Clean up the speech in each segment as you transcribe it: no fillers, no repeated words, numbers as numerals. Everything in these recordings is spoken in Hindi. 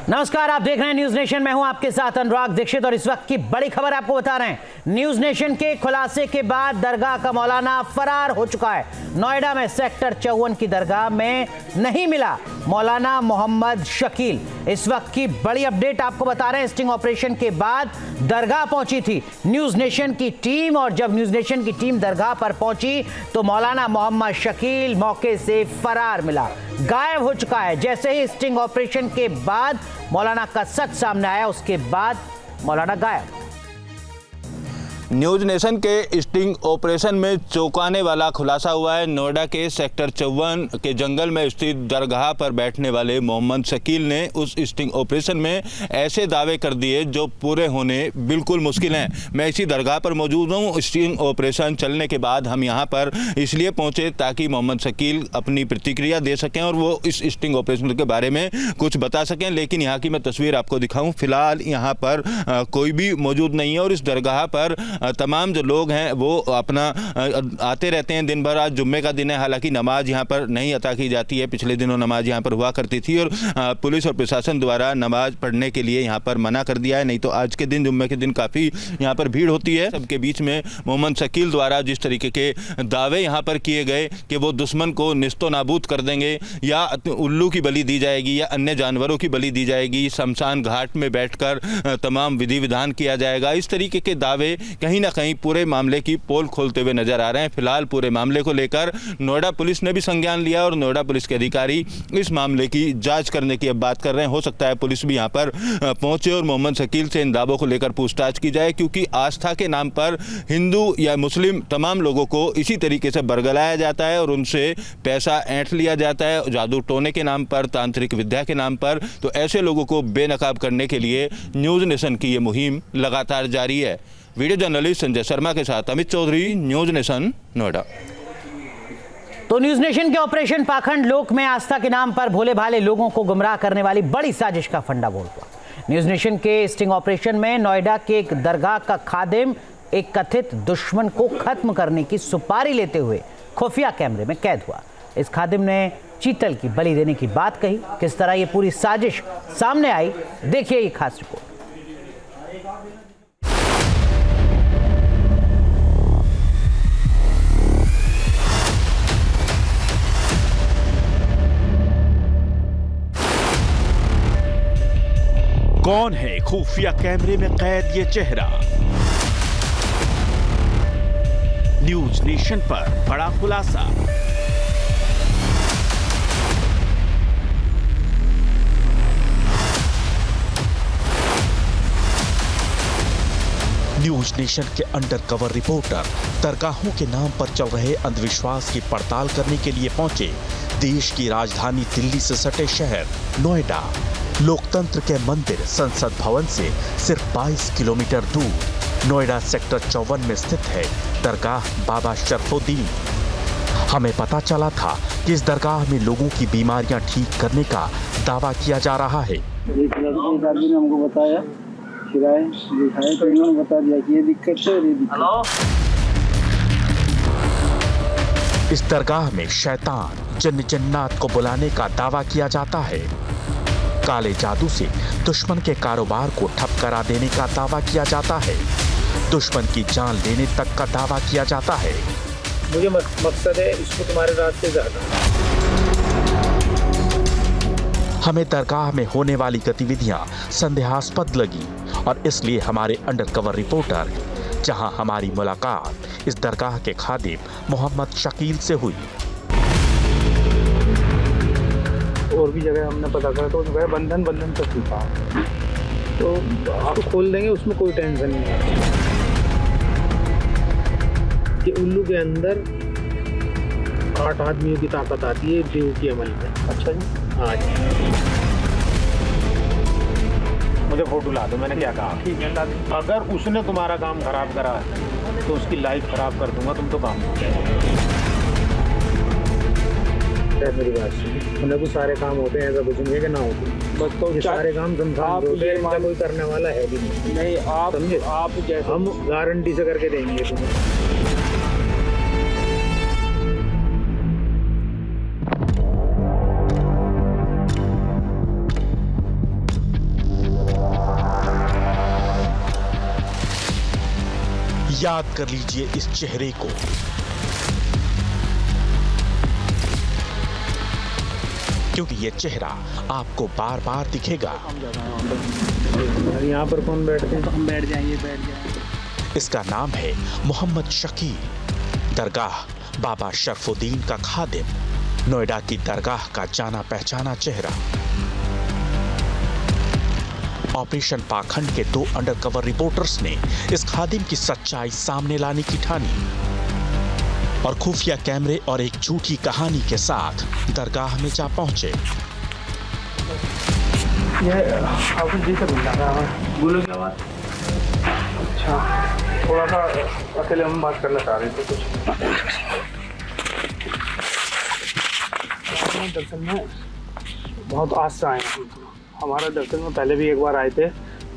नमस्कार, आप देख रहे हैं न्यूज नेशन। मैं हूं आपके साथ अनुराग दीक्षित और इस वक्त की बड़ी खबर आपको बता रहे हैं। न्यूज नेशन के खुलासे के बाद दरगाह का मौलाना फरार हो चुका है। नोएडा में सेक्टर 54 की दरगाह में नहीं मिला मौलाना मोहम्मद शकील। इस वक्त की बड़ी अपडेट आपको बता रहे हैं। स्टिंग ऑपरेशन के बाद दरगाह पहुंची थी न्यूज नेशन की टीम और जब न्यूज नेशन की टीम दरगाह पर पहुंची तो मौलाना मोहम्मद शकील मौके से फरार मिला, गायब हो चुका है। जैसे ही स्टिंग ऑपरेशन के बाद मौलाना का सच सामने आया, उसके बाद मौलाना गायब। न्यूज नेशन के स्टिंग ऑपरेशन में चौंकाने वाला खुलासा हुआ है। नोएडा के सेक्टर 54 के जंगल में स्थित दरगाह पर बैठने वाले मोहम्मद शकील ने उस स्टिंग ऑपरेशन में ऐसे दावे कर दिए जो पूरे होने बिल्कुल मुश्किल हैं। मैं इसी दरगाह पर मौजूद हूँ। स्टिंग ऑपरेशन चलने के बाद हम यहाँ पर इसलिए पहुँचे ताकि मोहम्मद शकील अपनी प्रतिक्रिया दे सकें और वो इस स्टिंग ऑपरेशन के बारे में कुछ बता सकें। लेकिन यहाँ की मैं तस्वीर आपको दिखाऊँ, फिलहाल यहाँ पर कोई भी मौजूद नहीं है और इस दरगाह पर तमाम जो लोग हैं वो अपना आते रहते हैं दिन भर। आज जुम्मे का दिन है, हालांकि नमाज यहाँ पर नहीं अता की जाती है। पिछले दिनों नमाज यहाँ पर हुआ करती थी और पुलिस और प्रशासन द्वारा नमाज पढ़ने के लिए यहाँ पर मना कर दिया है। नहीं तो आज के दिन, जुम्मे के दिन, काफ़ी यहाँ पर भीड़ होती है। सबके बीच में मोहम्मद शकील द्वारा जिस तरीके के दावे यहाँ पर किए गए कि वो दुश्मन को निस्तो नाबूद कर देंगे या उल्लू की बलि दी जाएगी या अन्य जानवरों की बलि दी जाएगी, शमशान घाट में बैठकर तमाम विधि विधान किया जाएगा, इस तरीके के दावे कहीं ना कहीं पूरे मामले की पोल खोलते हुए नजर आ रहे हैं। फिलहाल पूरे मामले को लेकर नोएडा पुलिस ने भी संज्ञान लिया और नोएडा पुलिस के अधिकारी इस मामले की जांच करने की अब बात कर रहे हैं। हो सकता है पुलिस भी यहां पर पहुंचे और मोहम्मद शकील से इन दावों को लेकर पूछताछ की जाए, क्योंकि आस्था के नाम पर हिंदू या मुस्लिम तमाम लोगों को इसी तरीके से बरगलाया जाता है और उनसे पैसा ऐंठ लिया जाता है, जादू टोने के नाम पर, तांत्रिक विद्या के नाम पर। तो ऐसे लोगों को बेनकाब करने के लिए न्यूज नेशन की ये मुहिम लगातार जारी है। वीडियो जर्नलिस्ट संजय शर्मा के साथ अमित चौधरी, न्यूज नेशन, नोएडा। तो न्यूज नेशन के ऑपरेशन पाखंड लोक में आस्था के नाम पर भोले भाले लोगों को गुमराह करने वाली बड़ी साजिश का फंडा बोल हुआ। न्यूज नेशन के स्टिंग ऑपरेशन में नोएडा के एक दरगाह का खादिम एक कथित दुश्मन को खत्म करने की सुपारी लेते हुए खुफिया कैमरे में कैद हुआ। इस खादिम ने चीतल की बलि देने की बात कही। किस तरह ये पूरी साजिश सामने आई, देखिए ये खास रिपोर्ट। कौन है खुफिया कैमरे में कैद ये चेहरा? न्यूज नेशन पर बड़ा खुलासा। न्यूज नेशन के अंडरकवर रिपोर्टर दरगाहों के नाम पर चल रहे अंधविश्वास की पड़ताल करने के लिए पहुंचे देश की राजधानी दिल्ली से सटे शहर नोएडा। लोकतंत्र के मंदिर संसद भवन से सिर्फ 22 किलोमीटर दूर नोएडा सेक्टर 54 में स्थित है दरगाह बाबा शरफुद्दीन। हमें पता चला था कि इस दरगाह में लोगों की बीमारियां ठीक करने का दावा किया जा रहा है। एक आदमी ने हमको बताया, दिखाए तो इन्होंने बता दिया कि ये दिक्कत है, ये दिक्कत। इस दरगाह में शैतान जन्न जन्नात को बुलाने का दावा किया जाता है। काले जादू से दुश्मन के कारोबार को ठप करा देने का दावा किया जाता है। दुश्मन की जान लेने तक का दावा किया जाता है। मुझे मकसद है इसको तुम्हारे रास्ते से हटाना। हमें दरगाह में होने वाली गतिविधियां संदेहास्पद लगी और इसलिए हमारे अंडरकवर रिपोर्टर, जहां हमारी मुलाकात इस दरगाह के खादिम मोहम्मद शकील से हुई। और भी जगह हमने पता करा तो उसमें बंधन तक लिखा, तो आप खोल देंगे, उसमें कोई टेंशन नहीं है कि उल्लू के अंदर 8 आदमियों की ताकत आती है देव के अमल में। अच्छा जी, हाँ जी। मुझे फोटो ला दो, मैंने क्या कहा? ठीक है, ला दो। अगर उसने तुम्हारा काम खराब करा तो उसकी लाइफ खराब कर दूंगा, तुम तो काम मेरी बात सुनिए। कुछ सारे काम होते हैं, ऐसा कुछ नहीं है कि ना होते, बस तो सारे काम संसार होते हैं, कोई करने वाला है भी नहीं। आप समझे? आप जैसे हम गारंटी से करके देंगे तुम्हें। याद कर लीजिए इस चेहरे को। क्योंकि ये चेहरा आपको बार बार दिखेगा। यहाँ पर कौन बैठते हैं? तो हम बैठ जाएंगे। इसका नाम है मोहम्मद शकील। दरगाह बाबा शरफुद्दीन का खादिम, नोएडा की दरगाह का जाना पहचाना चेहरा। ऑपरेशन पाखंड के 2 अंडरकवर रिपोर्टर्स ने इस खादिम की सच्चाई सामने लाने की ठानी और खुफिया कैमरे और एक झूठी कहानी के साथ दरगाह में जा पहुंचे। बोलो क्या बात? अच्छा, थोड़ा सा अकेले हम बात करना चाह रहे थे कुछ। दरअसल में बहुत आस से आए हैं। हमारा दरअसल में पहले भी एक बार आए थे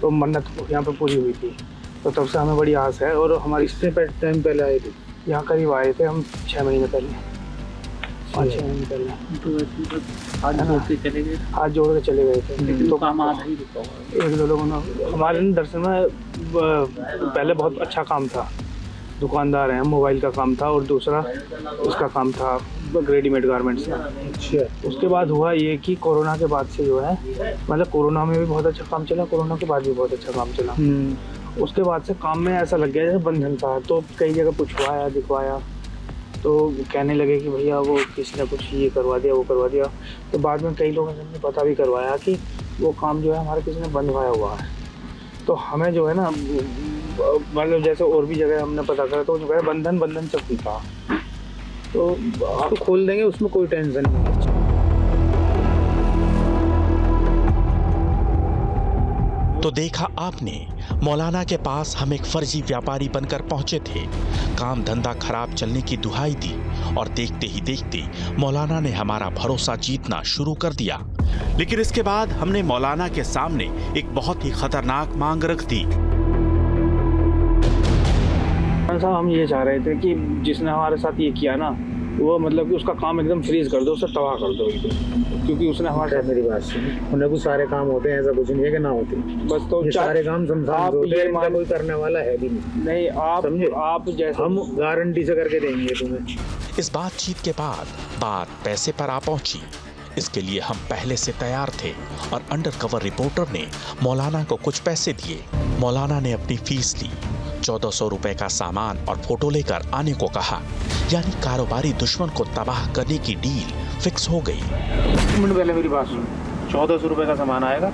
तो मन्नत यहाँ पे पूरी हुई थी, तो तब से हमें बड़ी आस है। और हमारी इससे टाइम पहले आए थे, यहाँ करीब आए थे हम 6 महीने पहले, 5-6 महीने पहले। हाथ जोड़ के चले गए थे। तो काम आधा ही रुका हुआ। 1-2 लोगों ने हमारे दरअसल में पहले बहुत अच्छा काम था, दुकानदार हैं, मोबाइल का काम था, और दूसरा उसका काम था रेडीमेड गारमेंट्स का। अच्छा। उसके बाद हुआ ये कि कोरोना के बाद से जो है, मतलब कोरोना में भी बहुत अच्छा काम चला, कोरोना के बाद भी बहुत अच्छा काम चला। उसके बाद से काम में ऐसा लग गया जैसे बंधन था। तो कई जगह पूछवाया, दिखवाया, तो कहने लगे कि भैया वो किसने कुछ ये करवा दिया, वो करवा दिया। तो बाद में कई लोगों ने पता भी करवाया कि वो काम जो है हमारे किसी ने बंधवाया हुआ है। तो हमें जो है ना, मतलब जैसे और भी जगह हमने पता करा तो जो है बंधन चक्की था, तो आप खोल देंगे, उसमें कोई टेंशन नहीं है। तो देखा आपने, मौलाना के पास हम एक फर्जी व्यापारी बनकर पहुंचे थे। काम धंधा खराब चलने की दुहाई दी और देखते ही देखते मौलाना ने हमारा भरोसा जीतना शुरू कर दिया। लेकिन इसके बाद हमने मौलाना के सामने एक बहुत ही खतरनाक मांग रख दी। साहब, हम ये चाह रहे थे कि जिसने हमारे साथ ये किया ना, वो मतलब कि उसका काम एकदम फ्रीज कर दो, उसे तबाह कर दो, क्योंकि उसने हमारे साथ। मेरी बात सुनिए, उन्हें कुछ सारे काम होते हैं, ऐसा कुछ नहीं है कि ना होते। बस तो सारे काम समझाओ, कोई करने वाला है भी नहीं। आप समझे? आप जैसे हम गारंटी से करके देंगे तुम्हें। इस बातचीत के बाद बात पैसे पर आ पहुंची। इसके लिए हम पहले से तैयार थे और अंडरकवर रिपोर्टर ने मौलाना को कुछ पैसे दिए। मौलाना ने अपनी फीस ली, 1400 रुपए का सामान और फोटो लेकर आने को कहा। यानी कारोबारी दुश्मन को तबाह करने की डील फिक्स हो गई। 1 मिनट पहले मेरी बात सुनो, 1400 रुपए का सामान आएगा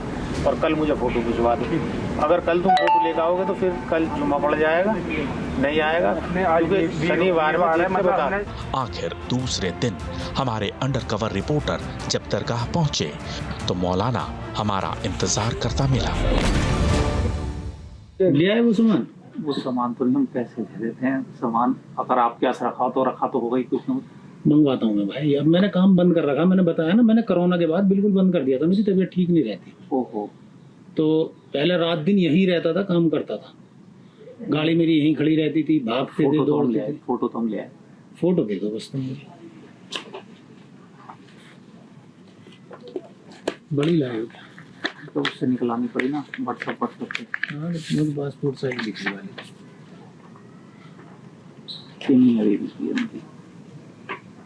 और कल मुझे फोटो भिजवा दो। अगर कल तुम फोटो लेकर आओगे तो फिर कल जुम्मा पड़ जाएगा, नहीं आएगा शनिवार में। आखिर दूसरे दिन हमारे अंडरकवर रिपोर्टर जब दरगाह पहुंचे तो मौलाना हमारा इंतजार करता मिला। लिया है वो सामान तो नहीं, हम पैसे दे देते हैं। सामान अगर आपके पास रखा तो होगा ही कुछ ना। मंगवाता हूँ मैं भाई। अब मैंने काम बंद कर रखा, मैंने बताया ना, मैंने कोरोना के बाद बिल्कुल बंद कर दिया था। मेरी तबीयत ठीक नहीं रहती। ओहो। तो पहले रात दिन यहीं रहता था, काम करता था। गाड़ी मेरी यहीं खड़ी रहती थी, भागते थे, दौड़ते थे। फोटो तो हम ले आए। फोटो दे दो बस तुम मुझे। बड़ी लाए तो उससे निकलानी पड़ी ना, व्हाट्सएप पे। हाँ, मुझे पासपोर्ट साइज दिखने वाली।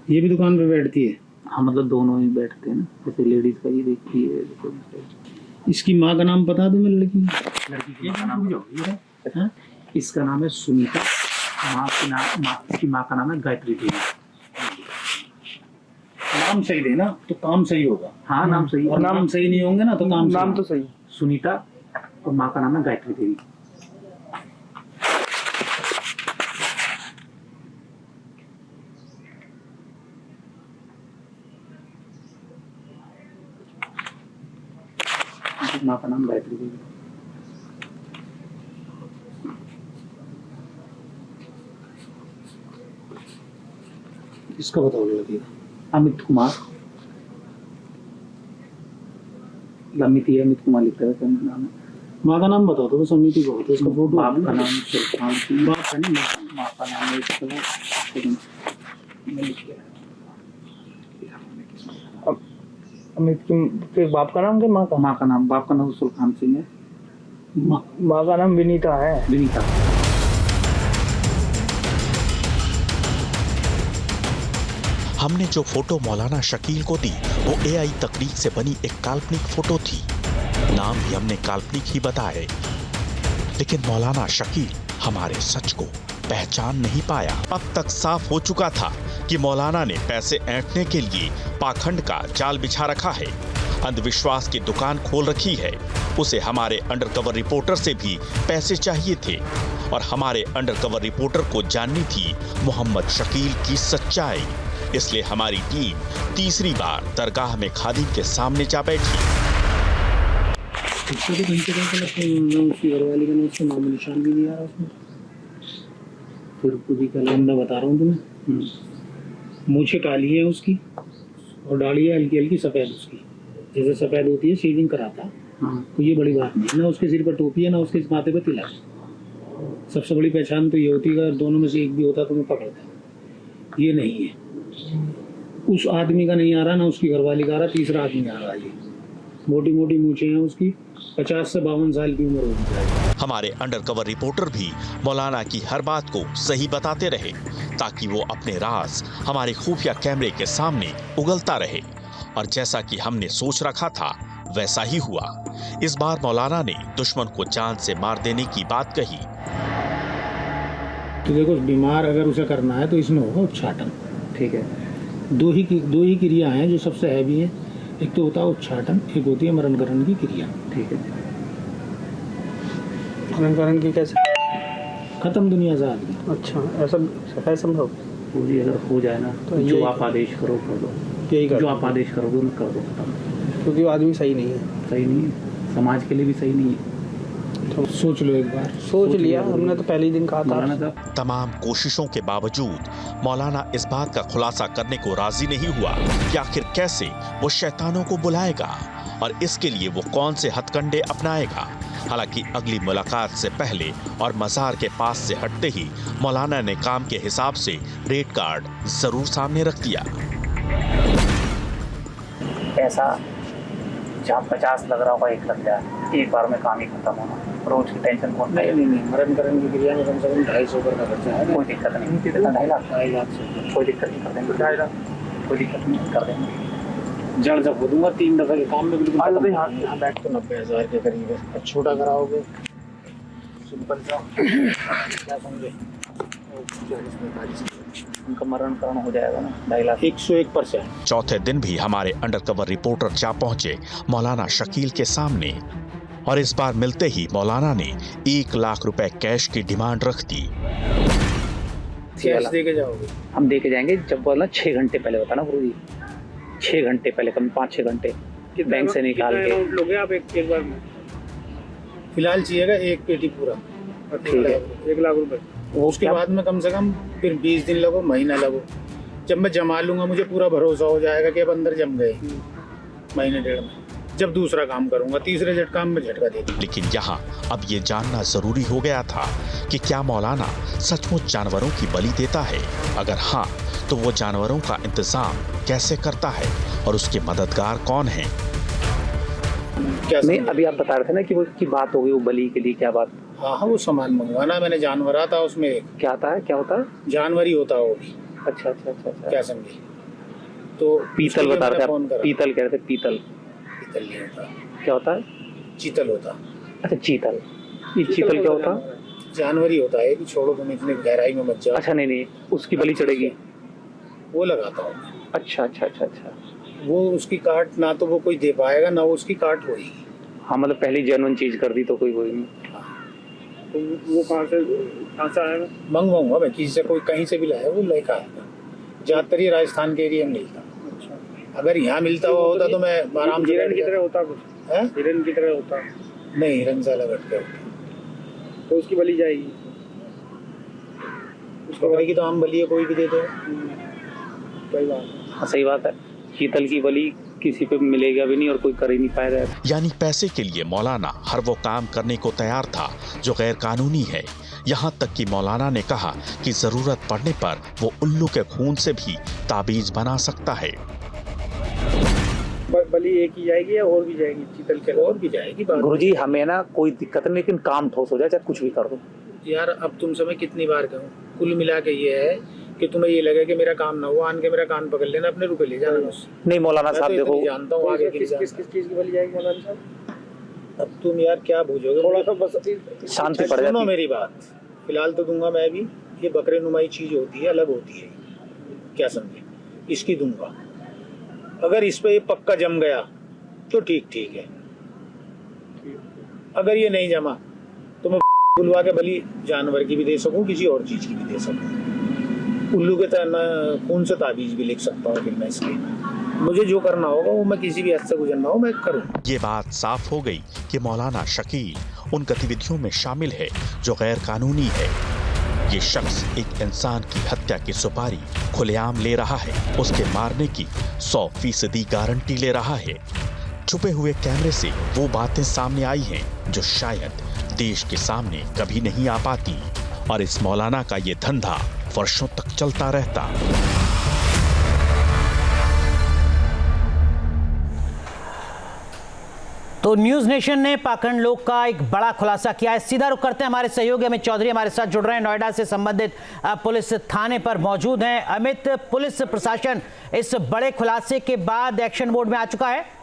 ये भी दुकान पे बैठती है? हाँ, मतलब दोनों ही बैठते हैं ना, जैसे लेडीज का ये देखती है। इसकी माँ का नाम बता दो मेरे लड़की का नाम है, इसका नाम है सुनीता। इसकी माँ का नाम है गायत्री देवी। नाम सही देना तो काम सही होगा। हाँ, नाम सही। और नाम सही नहीं होंगे ना तो नाम तो सही। सुनीता और माँ का नाम है गायत्री देवी। माँ का नाम गायत्री देवी। इसका बताओ लड़की का। अमित कुमार। लमिति है, अमित कुमार लिखता है नाम है। माँ का नाम बताओ तो बस। अमिति को तो इसका फोटो। बाप का नाम सुल्तान सिंह। बाप का नहीं, माँ का नाम अमित के बाप का नाम क्या? माँ का नाम? बाप का नाम सुल्तान सिंह है। माँ का नाम विनीता है। विनीता। हमने जो फोटो मौलाना शकील को दी वो एआई तकनीक से बनी एक काल्पनिक फोटो थी। नाम भी हमने काल्पनिक ही बताए, लेकिन मौलाना शकील हमारे सच को पहचान नहीं पाया। अब तक साफ हो चुका था कि मौलाना ने पैसे ऐंठने के लिए पाखंड का जाल बिछा रखा है, अंधविश्वास की दुकान खोल रखी है। उसे हमारे अंडरकवर रिपोर्टर से भी पैसे चाहिए थे और हमारे अंडरकवर रिपोर्टर को जाननी थी मोहम्मद शकील की सच्चाई। इसलिए हमारी टीम तीसरी बार दरगाह में खादिम के सामने जा बैठी। उसका तो घंटे का उसकी घरवाली का नाम, उसका नाम निशान भी नहीं आ रहा उसमें। फिर पूरी कलम मैं बता रहा हूँ तुम्हें, मूछें काली है उसकी और दाढ़ी है हल्की हल्की सफ़ेद उसकी, जैसे सफ़ेद होती है शेविंग कराता। तो ये बड़ी बात नहीं, ना उसके सिर पर टोपी है ना उसके माथे पर तिलक। सबसे बड़ी पहचान तो ये होती है अगर दोनों में से एक भी होता तो मैं पकड़ता। ये नहीं है, उस आदमी का नहीं आ रहा, ना उसकी घरवाली का आ रहा, तीसरा आदमी आ रहा है। मोटी मोटी मूछें हैं उसकी, 50 से 52 साल की उम्र होगी। हमारे अंडरकवर रिपोर्टर भी मौलाना की हर बात को सही बताते रहे ताकि वो अपने राज हमारे खुफिया कैमरे के सामने उगलता रहे। और जैसा कि हमने सोच रखा था वैसा ही हुआ। इस बार मौलाना ने दुश्मन को जान से मार देने की बात कही। तो देखो, बीमार अगर उसे करना है तो इसमें होगा उच्चाटन। ठीक है, दो ही क्रिया हैं जो सबसे हैवी है। एक तो होता है उच्चाटन, एक होती है मरणकरण की क्रिया। ठीक है, मरणकरण की कैसे? खत्म दुनिया से आदमी। अच्छा, ऐसा है संभव? पूरी अगर हो जाए ना तो जो आप आदेश करो कर दो, यही जो आप आदेश करोगे मैं कर दो, खत्म। क्योंकि वो आदमी सही नहीं है। सही नहीं है, समाज के लिए भी सही नहीं है। तो सोच लो एक बार। सोच लिया हमने तो पहले ही दिन कहा था। तमाम कोशिशों के बावजूद मौलाना इस बात का खुलासा करने को राजी नहीं हुआ कि आखिर कैसे वो शैतानों को बुलाएगा और इसके लिए वो कौन से हथकंडे अपनाएगा। हालांकि अगली मुलाकात से पहले और मज़ार के पास से हटते ही मौलाना ने काम के हिसाब से रेट कार्ड जरूर सामने रख दिया। पैसा जहाँ 50 लग रहा होगा 1 लग जाए, एक बार में काम ही खत्म होना। रोज की टेंशन कौन? नहीं, मरणकरण की क्रिया में कम से कम 250 का खर्चा है। कोई दिक्कत नहीं, 2.5 लाख, 2.5 लाख से कोई दिक्कत नहीं, कर देंगे। 2.5 लाख कोई दिक्कत नहीं, कर देंगे। जड़ जब हो दूंगा 3 दफे के काम में बिल्कुल। यहाँ बैठ तो 90,000 के करीब है। छोटा कराओगे सिंपल सा, क्या समझे, 40-45 उनका मरणकरण हो जाएगा ना 2.5 लाख। 101%। चौथे दिन भी हमारे अंडरकवर रिपोर्टर जा पहुंचे मौलाना शकील के सामने और इस बार मिलते ही मौलाना ने 1 लाख रुपए कैश की डिमांड रख दी। कैश दे के जाओगे? हम दे के जाएंगे जब बोलना 6 घंटे पहले होता ना गुरुजी, 6 घंटे पहले, कम 5-6 घंटे बैंक से निकाल के। लोगे आप एक बार में? फिलहाल चाहिएगा 1 पेटी पूरा। ठीक है, 1 लाख रुपए। उसके बाद में कम से कम फिर 20 दिन लगो, महीना लगो। जब मैं जमा लूंगा मुझे पूरा भरोसा हो जाएगा कि अब अंदर जम गए, महीने 1.5 में। जब दूसरा काम करूंगा, तीसरे काम में झटका दे दूंगा। लेकिन यहाँ अब ये जानना जरूरी हो गया था कि क्या मौलाना सचमुच जानवरों की बलि देता है। अगर हाँ, तो वो जानवरों का इंतजाम कैसे करता है और उसके मददगार कौन हैं? नहीं, अभी आप बता रहे थे ना कि वो की बात हो गई, वो बलि के लिए क्या बात? हाँ, वो सामान मंगवाना मैंने, जानवर आता उसमें। क्या आता है, क्या होता है? जानवर ही होता है वो भी। अच्छा, क्या समझे? तो पीतल बता रहे थे, पीतल कह रहे थे। पीतल नहीं होता। क्या होता है? चीतल होता। अच्छा, चीतल। ये चीतल क्या होता? जानवर ही होता है कि छोड़ो तुम इतने गहराई में मत जाओ। अच्छा, नहीं, उसकी बलि चढ़ेगी? वो लगाता हूँ। अच्छा। वो उसकी काट ना तो वो कोई दे पाएगा, ना वो उसकी काट होगी। हाँ, मतलब पहली जेन्युइन चीज कर दी तो कोई वही नहीं। तो वो कहाँ से आएगा? मंगवाऊंगा मैं किसी से, कोई कहीं से भी लाया वो लेकर आएगा। ज्यादातर ये राजस्थान के एरिया में मिलता। अगर यहाँ मिलता हुआ होता तो मैं आराम से। हिरन की तरह होता कुछ? हिरन की तरह होता? नहीं, हिरन से अलग हटके होता। तो उसकी बलि जाएगी? उसको बलि की तो आम बलि है, कोई भी दे दो। सही बात। हाँ, सही बात है। चीतल की बलि किसी पे मिलेगा भी नहीं और कोई कर ही नहीं पाएगा। यानी पैसे के लिए मौलाना हर वो काम करने को तैयार था जो गैर कानूनी है। यहाँ तक कि मौलाना ने कहा कि जरूरत पड़ने पर वो उल्लू के खून से भी ताबीज बना सकता है। बलि एक ही जाएगी या और भी जाएगी? चीतल के और भी जाएगी। गुरुजी, हमें ना कोई दिक्कत नहीं, लेकिन काम ठोस हो जाए, चाहे कुछ भी कर दो। यार अब तुमसे मैं कितनी बार कहूँ, कुल मिला के ये है कि तुम्हें ये लगे कि मेरा काम ना हुआ, आन के मेरा कान पकड़ लेना, अपने रुपए ले जाना मुझसे। नहीं मौलाना मैं साहब तो देखो, इतनी जानता हूँ आगे किस चीज की बलि जाएगी मौलाना साहब। अब तुम यार क्या बूझोगे, थोड़ा सा बस शांति पड़ सुनो जाती। मेरी बात, फिलहाल तो दूंगा मैं भी। ये बकरे नुमाई चीज होती है, अलग होती है, क्या समझे, इसकी दूंगा। अगर इस पे ये पक्का जम गया तो ठीक है, अगर ये नहीं जमा तो मैं बुलवा के भली जानवर की भी दे सकूं, किसी और चीज की भी दे सकूं, उल्लू के तरह खून से ताबीज भी लिख सकता हूँ। फिर मैं इसलिए मुझे जो करना होगा वो मैं किसी भी हद से गुजरना हो मैं करूँ। ये बात साफ हो गई कि मौलाना शकील उन गतिविधियों में शामिल है जो गैर कानूनी है। ये शख्स एक इंसान की हत्या की सुपारी खुलेआम ले रहा है, उसके मारने की 100% गारंटी ले रहा है। छुपे हुए कैमरे से वो बातें सामने आई हैं जो शायद देश के सामने कभी नहीं आ पाती, और इस मौलाना का ये धंधा वर्षों तक चलता रहता। तो न्यूज नेशन ने पाखंड लोग का एक बड़ा खुलासा किया है। सीधा रुख करते हैं, हमारे सहयोगी अमित चौधरी हमारे साथ जुड़ रहे हैं, नोएडा से संबंधित पुलिस थाने पर मौजूद हैं। अमित, पुलिस प्रशासन इस बड़े खुलासे के बाद एक्शन मोड में आ चुका है।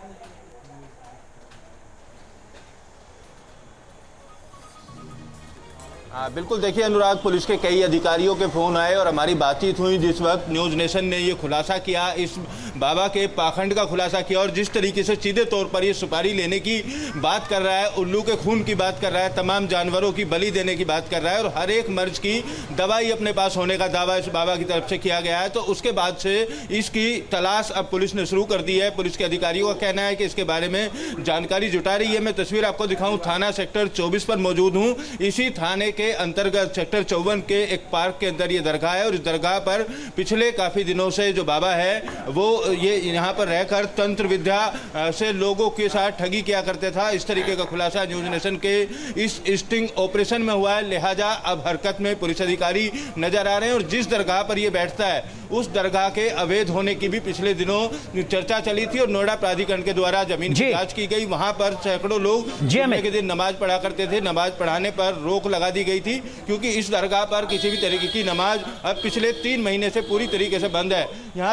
बिल्कुल, देखिए अनुराग, पुलिस के कई अधिकारियों के फोन आए और हमारी बातचीत हुई जिस वक्त न्यूज नेशन ने ये खुलासा किया, इस बाबा के पाखंड का खुलासा किया, और जिस तरीके से सीधे तौर पर ये सुपारी लेने की बात कर रहा है, उल्लू के खून की बात कर रहा है, तमाम जानवरों की बलि देने की बात कर रहा है, और हर एक मर्ज की दवाई अपने पास होने का दावा इस बाबा की तरफ से किया गया है। तो उसके बाद से इसकी तलाश अब पुलिस ने शुरू कर दी है। पुलिस के अधिकारियों का कहना है कि इसके बारे में जानकारी जुटा रही है। मैं तस्वीर आपको दिखाऊं, थाना सेक्टर 24 पर मौजूद हूँ। इसी थाने के अंतर्गत सेक्टर 54 के एक पार्क के अंदर ये दरगाह है, और इस दरगाह पर पिछले काफी दिनों से जो बाबा है वो ये यहाँ पर रहकर तंत्र विद्या से लोगों के साथ ठगी किया करते था। इस तरीके का खुलासा न्यूज नेशन के इस स्टिंग ऑपरेशन में हुआ है। लिहाजा अब हरकत में पुलिस अधिकारी नजर आ रहे हैं, और जिस दरगाह पर ये बैठता है उस दरगाह के अवैध होने की भी पिछले दिनों चर्चा चली थी, और नोएडा प्राधिकरण के द्वारा जमीन की जांच की गई। वहां पर सैकड़ों लोग जुम्मे के दिन नमाज पढ़ा करते थे। नमाज पढ़ाने पर रोक लगा दी गई थी, क्योंकि इस दरगाह पर किसी भी तरीके की नमाज अब पिछले 3 महीने से पूरी तरीके से बंद है।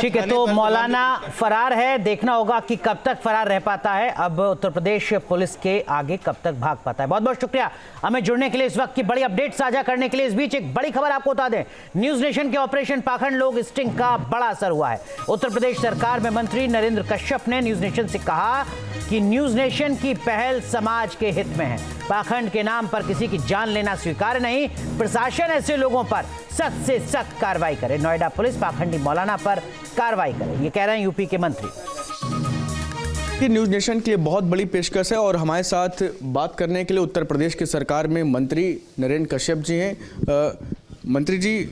ठीक है, तो मौलाना फरार है, देखना होगा कि कब तक फरार रह पाता है, अब उत्तर प्रदेश पुलिस के आगे कब तक भाग पाता है। बहुत बहुत शुक्रिया हमें जुड़ने के लिए, इस वक्त की बड़ी अपडेट साझा करने के लिए। इस बीच एक बड़ी खबर आपको बता दें, न्यूज नेशन के ऑपरेशन पाखंड लोग स्टिंग का बड़ा असर हुआ है। उत्तर प्रदेश सरकार में मंत्री नरेंद्र कश्यप ने न्यूज नेशन से कहा कि न्यूज नेशन की पहल समाज के हित में है। पाखंड के नाम पर किसी की जान लेना स्वीकार्य नहीं, प्रशासन ऐसे लोगों पर सख्त से सख्त कार्रवाई करे। नोएडा पुलिस पाखंडी मौलाना पर कार्रवाई करे, ये कह रहे हैं यूपी के मंत्री। न्यूज नेशन की बहुत बड़ी पेशकश है, और हमारे साथ बात करने के लिए उत्तर प्रदेश की सरकार में मंत्री नरेंद्र कश्यप जी हैं। मंत्री जी,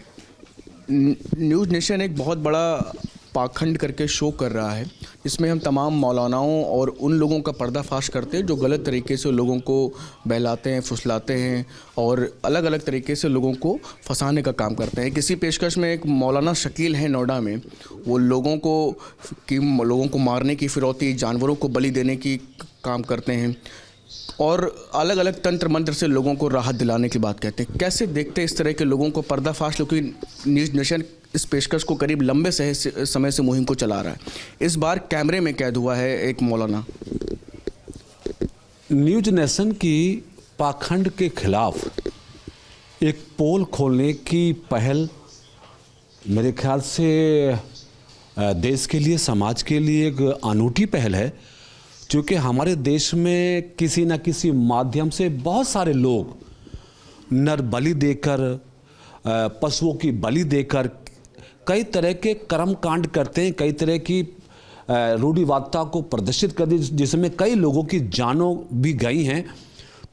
न्यूज नेशन एक बहुत बड़ा पाखंड करके शो कर रहा है, इसमें हम तमाम मौलानाओं और उन लोगों का पर्दाफाश करते हैं जो गलत तरीके से लोगों को बहलाते हैं, फुसलाते हैं और अलग अलग तरीके से लोगों को फंसाने का काम करते हैं। किसी पेशकश में एक मौलाना शकील है नोएडा में, वो लोगों को मारने की फिरौती, जानवरों को बलि देने की काम करते हैं, और अलग अलग तंत्र मंत्र से लोगों को राहत दिलाने की बात कहते हैं। कैसे देखते हैं इस तरह के लोगों को पर्दाफाश, क्योंकि न्यूज नेशन इस पेशकश को करीब लंबे समय से मुहिम को चला रहा है, इस बार कैमरे में कैद हुआ है एक मौलाना। न्यूज नेशन की पाखंड के खिलाफ एक पोल खोलने की पहल मेरे ख्याल से देश के लिए, समाज के लिए एक अनूठी पहल है, क्योंकि हमारे देश में किसी न किसी माध्यम से बहुत सारे लोग नर बलि देकर, पशुओं की बलि देकर कई तरह के कर्म कांड करते हैं, कई तरह की रूढ़िवादिता को प्रदर्शित कर दी, जिसमें कई लोगों की जानों भी गई हैं।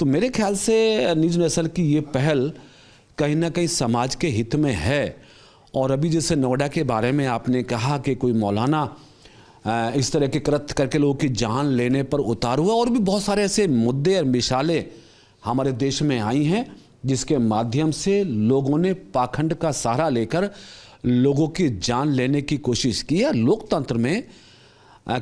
तो मेरे ख्याल से न्यूज नेशन की ये पहल कहीं ना कहीं समाज के हित में है। और अभी जैसे नोएडा के बारे में आपने कहा कि कोई मौलाना इस तरह के कृत्य करके लोगों की जान लेने पर उतार हुआ, और भी बहुत सारे ऐसे मुद्दे और मिसालें हमारे देश में आई हैं जिसके माध्यम से लोगों ने पाखंड का सहारा लेकर लोगों की जान लेने की कोशिश की है। लोकतंत्र में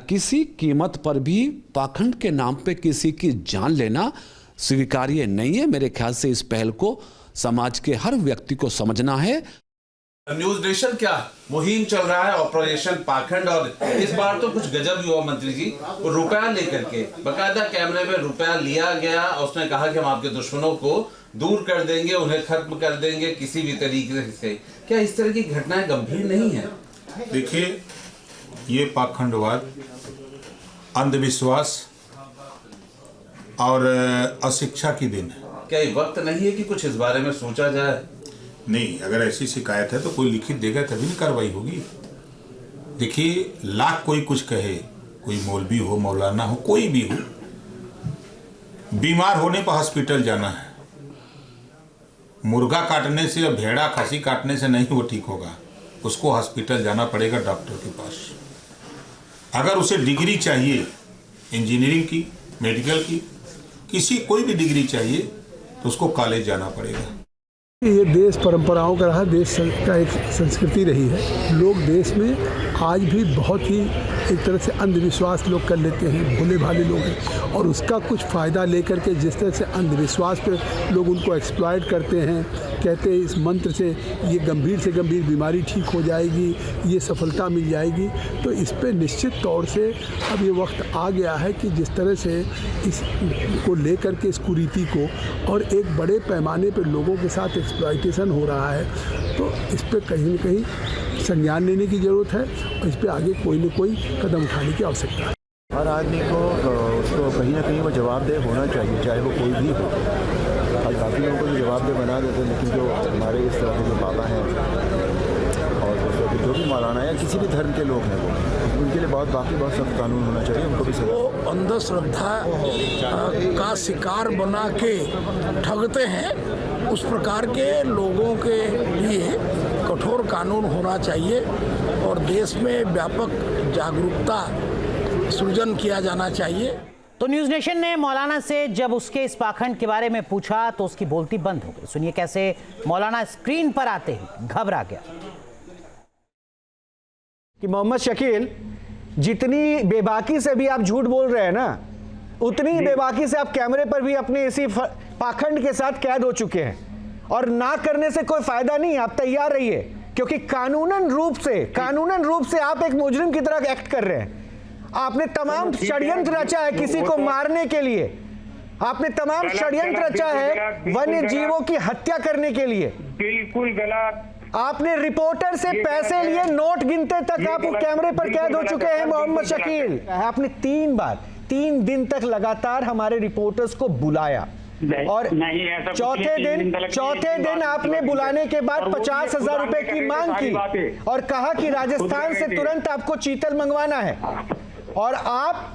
किसी कीमत पर भी पाखंड के नाम पे किसी की जान लेना स्वीकार्य नहीं है। मेरे ख्याल से इस पहल को समाज के हर व्यक्ति को समझना है। न्यूज नेशन क्या मुहिम चल रहा है, ऑपरेशन पाखंड, और इस बार तो कुछ गजब हुआ मंत्री जी। वो रुपया लेकर के बकायदा कैमरे में रुपया लिया गया, उसने कहा कि हम आपके दुश्मनों को दूर कर देंगे, उन्हें खत्म कर देंगे किसी भी तरीके से। क्या इस तरह की घटनाएं गंभीर नहीं है? देखिए, ये पाखंडवाद, अंधविश्वास और अशिक्षा की दिन है। क्या ये वक्त नहीं है कि कुछ इस बारे में सोचा जाए? नहीं, अगर ऐसी शिकायत है तो कोई लिखित देगा तभी ना कार्रवाई होगी। देखिए, लाख कोई कुछ कहे, कोई मौलवी हो, मौलाना हो, कोई भी हो, बीमार होने पर हॉस्पिटल जाना है। मुर्गा काटने से या भेड़ा खसी काटने से नहीं वो ठीक होगा, उसको हॉस्पिटल जाना पड़ेगा, डॉक्टर के पास। अगर उसे डिग्री चाहिए इंजीनियरिंग की, मेडिकल की, किसी कोई भी डिग्री चाहिए तो उसको कॉलेज जाना पड़ेगा। ये देश परंपराओं का रहा, देश का एक संस्कृति रही है। लोग देश में आज भी बहुत ही एक तरह से अंधविश्वास लोग कर लेते हैं, भोले भाले लोग हैं, और उसका कुछ फ़ायदा लेकर के जिस तरह से अंधविश्वास पे लोग उनको एक्सप्लॉइट करते हैं, कहते हैं इस मंत्र से ये गंभीर से गंभीर बीमारी ठीक हो जाएगी, ये सफलता मिल जाएगी। तो इस पे निश्चित तौर से अब ये वक्त आ गया है कि जिस तरह से इसको लेकर के इस कुरीति को और एक बड़े पैमाने पर लोगों के साथ एक्सप्लॉइटेशन हो रहा है, तो इस पे कहीं न कहीं संज्ञान लेने की ज़रूरत है और इस पे आगे कोई न कोई कदम उठाने की आवश्यकता है। हर आदमी को उसको कहीं ना कहीं वो जवाबदेह होना चाहिए, चाहे वो कोई भी हो। और काफ़ी लोगों को तो जवाबदेह बना देते हैं, लेकिन जो हमारे इस तरह के जो बाबा हैं और जो भी मौलाना है, किसी भी धर्म के लोग हैं, वो उनके लिए बहुत सख्त कानून होना चाहिए, उनको भी सजा। वो अंधश्रद्धा का शिकार बना के ठगते हैं, उस प्रकार के लोगों के लिए कठोर कानून होना चाहिए और देश में व्यापक जागरूकता सृजन किया जाना चाहिए। तो न्यूज नेशन ने मौलाना से जब उसके इस पाखंड के बारे में पूछा तो उसकी बोलती बंद हो गई। सुनिए कैसे मौलाना स्क्रीन पर आते ही घबरा गया। कि मोहम्मद शकील, जितनी बेबाकी से भी आप झूठ बोल रहे हैं ना, उतनी बेबाकी से आप कैमरे पर भी अपने इसी पाखंड के साथ कैद हो चुके हैं, और ना करने से कोई फायदा नहीं। आप तैयार रहिए, क्योंकि कानूनन रूप से आप एक मुजरिम की तरह एक्ट कर रहे हैं। आपने तमाम षड्यंत्र रचा है किसी को मारने के लिए, आपने तमाम षड्यंत्र रचा है वन्य जीवों की हत्या करने के लिए। बिल्कुल गलत। आपने रिपोर्टर से पैसे लिए, नोट गिनते तक आप कैमरे पर कैद हो चुके हैं मोहम्मद शकील। आपने 3 दिन तक लगातार हमारे रिपोर्टर्स को बुलाया, और चौथे दिन आपने बुलाने के बाद 50,000 रुपए की मांग की और कहा कि राजस्थान से तुरंत आपको चीतल मंगवाना है, और आप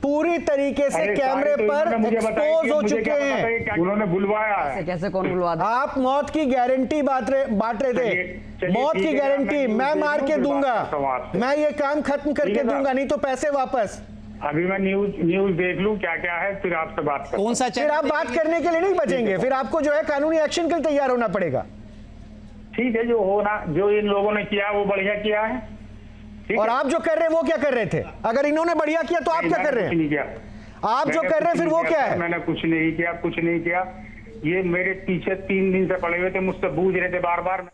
पूरी तरीके से कैमरे पर एक्सपोज हो चुके हैं। उन्होंने बुलवाया है। कैसे कौन बुलवा? आप मौत की गारंटी बांट रहे थे, मौत की गारंटी, मैं मार के दूंगा, मैं ये काम खत्म करके दूंगा, नहीं तो पैसे वापस। अभी मैं न्यूज देख लूं क्या है, फिर आपसे बात करूं। कौन सा? फिर आप बात करने के लिए नहीं बचेंगे, फिर आपको जो है कानूनी एक्शन के लिए तैयार होना पड़ेगा। ठीक है, जो इन लोगों ने किया वो बढ़िया किया है। और आप जो कर रहे हैं वो क्या कर रहे थे? अगर इन्होंने बढ़िया किया तो आप क्या कर रहे हैं? आप जो कर रहे हैं फिर वो क्या है? मैंने कुछ नहीं किया। ये मेरे पीछे 3 दिन से पड़े हुए थे, मुझसे पूछ रहे थे बार बार।